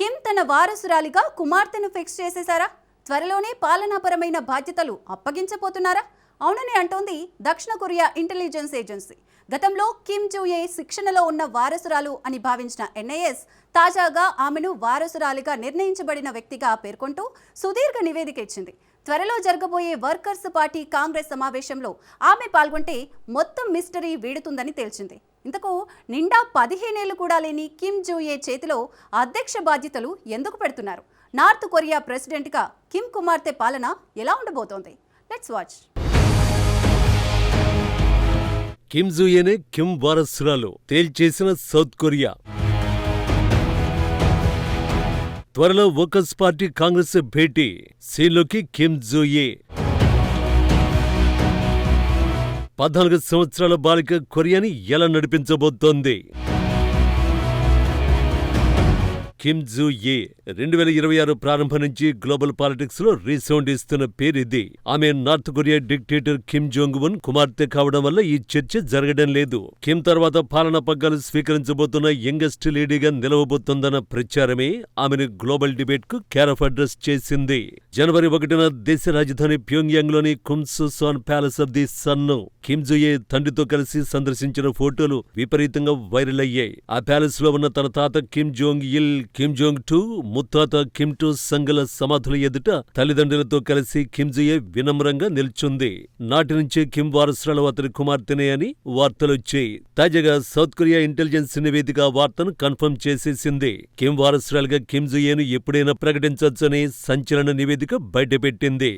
Kim తన వారసురాలిగా కుమార్తెను fix చేసేశారా? త్వరలోనే పాలనాపరమైన బాధ్యతలు అప్పగించబోతున్నారా? అవునని అంటోంది దక్షిణ కొరియా ఇంటెలిజెన్స్ ఏజెన్సీ. గతంలో కిమ్ జూయే శిక్షణలో ఉన్న వారసురాలు అని భావించిన ఎన్ఐఎస్ తాజాగా ఆమెను వారసురాలిగా నిర్ణయించబడిన వ్యక్తిగా పేర్కొంటూ సుదీర్ఘ నివేదిక ఇచ్చింది. త్వరలో జరగబోయే వర్కర్స్ పార్టీ కాంగ్రెస్ సమావేశంలో ఆమె పాల్గొంటే మొత్తం మిస్టరీ వీడుతుందని తేల్చింది. ఇంతకు నిండా 15 ఏళ్లు కూడా లేని కిమ్ జూయే చేతిలో అధ్యక్ష బాధ్యతలు ఎందుకు పెడుతున్నారు? నార్త్ కొరియా ప్రెసిడెంట్గా కిమ్ కుమార్తె పాలన ఎలా ఉండబోతోంది? Let's watch. కిమ్ జూయేనే కిమ్ వారసురాలు తేల్చేసిన సౌత్ కొరియా. త్వరలో వర్కర్స్ పార్టీ కాంగ్రెస్ భేటీ, సీన్లోకి కిమ్ జూయే. 14 సంవత్సరాల బాలిక కొరియాని ఎలా నడిపించబోతోంది? కిమ్ జూయే 2026 ప్రారంభం నుంచి గ్లోబల్ పాలిటిక్స్ లో రీసౌండ్ ఇస్తున్న పేరిది. ఆమె north Korea dictator Kim Jong Un కుమార్తె కావడం వల్ల ఈ చర్చ జరగడం లేదు. కిమ్ తర్వాత పాలనా పగ్గాలు స్వీకరించబోతున్న యంగెస్ట్ లేడీగా నిలవబోతోందన్న ప్రచారమే ఆమెను గ్లోబల్ డిబేట్ కు కేరఫ్ అడ్రస్ చేసింది. జనవరి 1న దేశ రాజధాని ప్యోంగ్యాంగ్ లోని కుమ్సుసాన్ ప్యాలెస్ ఆఫ్ ది సన్ ను కిమ్ జూయే తండ్రితో కలిసి సందర్శించిన ఫోటోలు విపరీతంగా వైరల్ అయ్యాయి. ఆ ప్యాలెస్ లో ఉన్న తన తాత కిమ్ జోంగ్ ఇల్, కిమ్ జోంగ్ టూ, ముత్తాత కిమ్ టూ సంగల సమాధుల ఎదుట తల్లిదండ్రులతో కలిసి కిమ్ జూయే వినమ్రంగా నిల్చుంది. నాటి నుంచే కిమ్ వారసురాలు అతని కుమార్తెనే అని వార్తలొచ్చాయి. తాజాగా సౌత్ కొరియా ఇంటెలిజెన్స్ నివేదిక ఆ వార్తను కన్ఫర్మ్ చేసేసింది. కిమ్ వారసురాలుగా కిమ్ జూయేను ఎప్పుడైనా ప్రకటించొచ్చని సంచలన నివేదిక బయటపెట్టింది.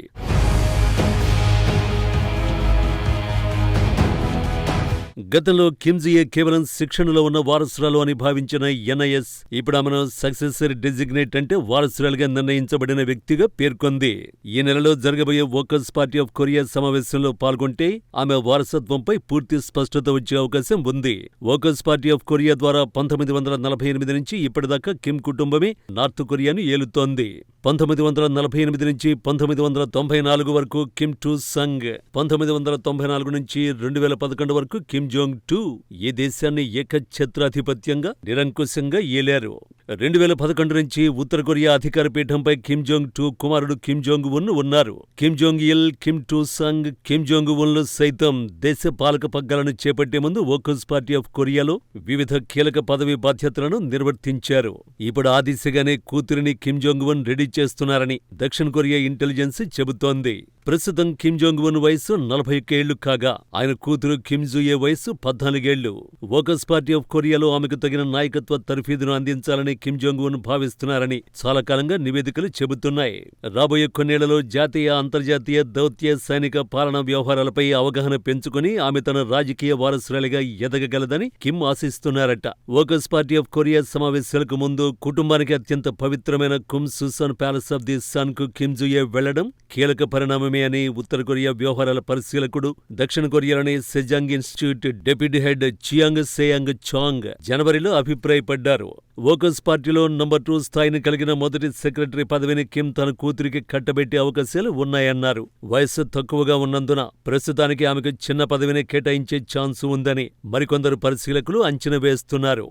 గతంలో కిమ్ జూయే కేవలం శిక్షణలో ఉన్న వారసురాలు అని భావించిన ఎన్ఐఎస్ ఇప్పుడు ఆమెను సక్సెసర్ డెసిగ్నేట్ అంటే వారసురాలుగా నిర్ణయించబడిన వ్యక్తిగా పేర్కొంది. ఈ నెలలో జరగబోయే వర్కర్స్ పార్టీ ఆఫ్ కొరియా సమావేశంలో పాల్గొంటే ఆమె వారసత్వంపై పూర్తి స్పష్టత వచ్చే అవకాశం ఉంది. వర్కర్స్ పార్టీ ఆఫ్ కొరియా ద్వారా 1948 నుంచి ఇప్పటిదాకా కిమ్ కుటుంబమే నార్త్ కొరియాను ఏలుతోంది. 1948 నుంచి 1994 వరకు కిమ్ టూ సంగ్, 1994 నుంచి 2011 వరకు కిమ్ జోంగ్ టూ ఈ దేశాన్ని ఏకఛత్రాధిపత్యంగా నిరంకుశంగా ఏలారు. 2011 నుంచి ఉత్తర కొరియా అధికార పీఠంపై కిమ్ జోంగ్ టూ కుమారుడు కిమ్ జోంగ్ ఉన్ ఉన్నారు. కిమ్ జోంగ్ ఇల్, కిమ్ టూ సంగ్, కిమ్ జోంగ్ ఉన్లు సైతం దేశ పాలక పగ్గాలను చేపట్టే ముందు వర్కర్స్ పార్టీ ఆఫ్ కొరియాలో వివిధ కీలక పదవి బాధ్యతలను నిర్వర్తించారు. ఇప్పుడు ఆ దిశగానే కూతురిని కిమ్ జోంగ్ ఉన్ రెడీ చేస్తున్నారని దక్షిణ కొరియా ఇంటెలిజెన్స్ చెబుతోంది. ప్రస్తుతం కిమ్ జోంగ్ ఉన్ వయసు 41 ఏళ్లు కాగా ఆయన కూతురు కిమ్ జూయే వయసు 14 ఏళ్లు. వర్కర్స్ పార్టీ ఆఫ్ కొరియాలో ఆమెకు తగిన నాయకత్వ తర్ఫీదును అందించాలని కిమ్ జోంగ్ ఉన్ భావిస్తున్నారని చాలా కాలంగా నివేదికలు చెబుతున్నాయి. రాబోయే కొన్నేళ్లలో జాతీయ, అంతర్జాతీయ, దౌత్య, సైనిక పాలనా వ్యవహారాలపై అవగాహన పెంచుకుని ఆమె తన రాజకీయ వారసురాలిగా ఎదగగలదని కిమ్ ఆశిస్తున్నారట. వర్కర్స్ పార్టీ ఆఫ్ కొరియా సమావేశాలకు ముందు కుటుంబానికి అత్యంత పవిత్రమైన Kumsusan palace of the sun కు కిమ్ జూయే వెళ్లడం కీలక పరిణామమే అని ఉత్తర కొరియా వ్యవహారాల పరిశీలకుడు, దక్షిణ కొరియాలోని Sejong institute deputy head Cheong Seong Chang జనవరిలో అభిప్రాయపడ్డారు. వర్కర్స్ పార్టీలో నంబర్ 2 స్థాయిని కలిగిన మొదటి సెక్రటరీ పదవిని కిమ్ తన కూతురికి కట్టబెట్టే అవకాశాలు ఉన్నాయన్నారు. వయస్సు తక్కువగా ఉన్నందున ప్రస్తుతానికి ఆమెకు చిన్న పదవిని కేటాయించే ఛాన్స్ ఉందని మరికొందరు పరిశీలకులు అంచనా వేస్తున్నారు.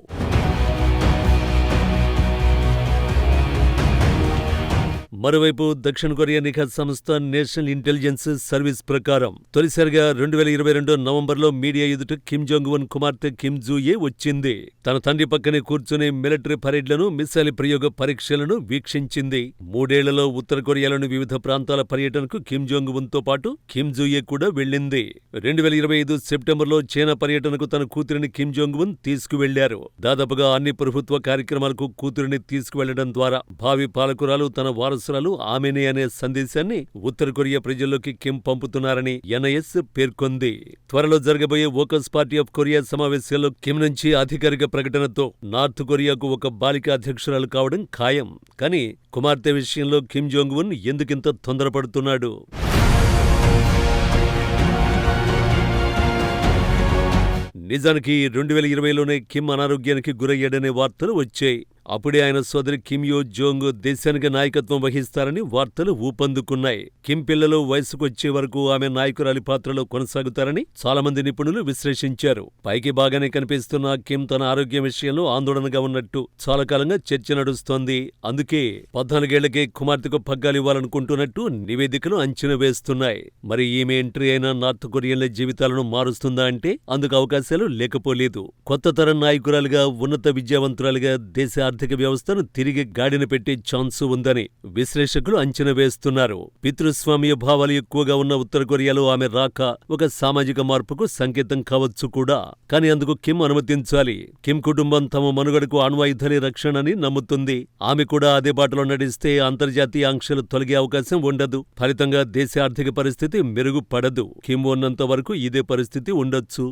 మరోవైపు దక్షిణ కొరియా నిఘా సంస్థ నేషనల్ ఇంటెలిజెన్స్ సర్వీస్ ప్రకారం తొలిసారిగా 2022 నవంబర్లో మీడియా ఎదుట కిమ్ జోంగ్ ఉన్ కుమార్తె కిమ్ జూయే వచ్చింది. తన తండ్రి పక్కనే కూర్చుని మిలిటరీ పరేడ్లను, మిసైల్ ప్రయోగ పరీక్షలను వీక్షించింది. 3 ఏళ్లలో ఉత్తర కొరియాలోని వివిధ ప్రాంతాల పర్యటనకు కిమ్ జోంగ్ ఉన్ తో పాటు కిమ్ జూయే కూడా వెళ్లింది. 2025 సెప్టెంబర్లో చైనా పర్యటనకు తన కూతురిని కిమ్ జోంగ్ ఉన్ తీసుకువెళ్లారు. దాదాపుగా అన్ని ప్రభుత్వ కార్యక్రమాలకు కూతురిని తీసుకువెళ్లడం ద్వారా భావి పాలకురాలు తన వారసురాలు ఆమెనే అనే సందేశాన్ని ఉత్తర కొరియా ప్రజల్లోకి కిమ్ పంపుతున్నారని ఎన్ఐఎస్ పేర్కొంది. త్వరలో జరగబోయే వర్కర్స్ పార్టీ ఆఫ్ కొరియా సమావేశాల్లో కిమ్ నుంచి అధికారిక ప్రకటనతో నార్త్ కొరియాకు ఒక బాలిక అధ్యక్షురాలు కావడం ఖాయం. కానీ కుమార్తె విషయంలో కిమ్ జోంగ్ ఉన్ ఎందుకింత తొందరపడుతున్నాడు? నిజానికి 2020లోనే కిమ్ అనారోగ్యానికి గురయ్యాడనే వార్తలు వచ్చాయి. అప్పుడే ఆయన సోదరి కిమ్ యో జోంగ్ దేశానికి నాయకత్వం వహిస్తారని వార్తలు ఊపందుకున్నాయి. కిమ్ పిల్లలు వయసుకొచ్చే వరకు ఆమె నాయకురాలి పాత్రలో కొనసాగుతారని చాలా మంది నిపుణులు విశ్లేషించారు. పైకి బాగానే కనిపిస్తున్న కిమ్ తన ఆరోగ్యం విషయంలో ఆందోళనగా ఉన్నట్టు చాలా కాలంగా చర్చ నడుస్తోంది. అందుకే 14 ఏళ్లకే కుమార్తెకు పగ్గాలివ్వాలనుకుంటున్నట్టు నివేదికలు అంచనా వేస్తున్నాయి. మరి ఈమె ఎంట్రీ అయిన నార్త్ కొరియన్ల జీవితాలను మారుస్తుందా అంటే అందుకు అవకాశాలు లేకపోలేదు. కొత్త తరం నాయకురాలుగా, ఉన్నత విద్యావంతురాలుగా దేశ ఆర్థిక వ్యవస్థను తిరిగి గాడిన పెట్టే ఛాన్సు ఉందని విశ్లేషకులు అంచనా వేస్తున్నారు. పితృస్వామ్య భావాలు ఎక్కువగా ఉన్న ఉత్తర కొరియాలో ఆమె రాక ఒక సామాజిక మార్పుకు సంకేతం కావచ్చు కూడా. కానీ అందుకు కిమ్ అనుమతించాలి. కిమ్ కుటుంబం తమ మనుగడకు అణ్వాయుధాలే రక్షణని నమ్ముతుంది. ఆమె కూడా అదే బాటలో నడిస్తే అంతర్జాతీయ ఆంక్షలు తొలగే అవకాశం ఉండదు. ఫలితంగా దేశ ఆర్థిక పరిస్థితి మెరుగుపడదు. కిమ్ ఉన్నంత వరకు ఇదే పరిస్థితి ఉండొచ్చు.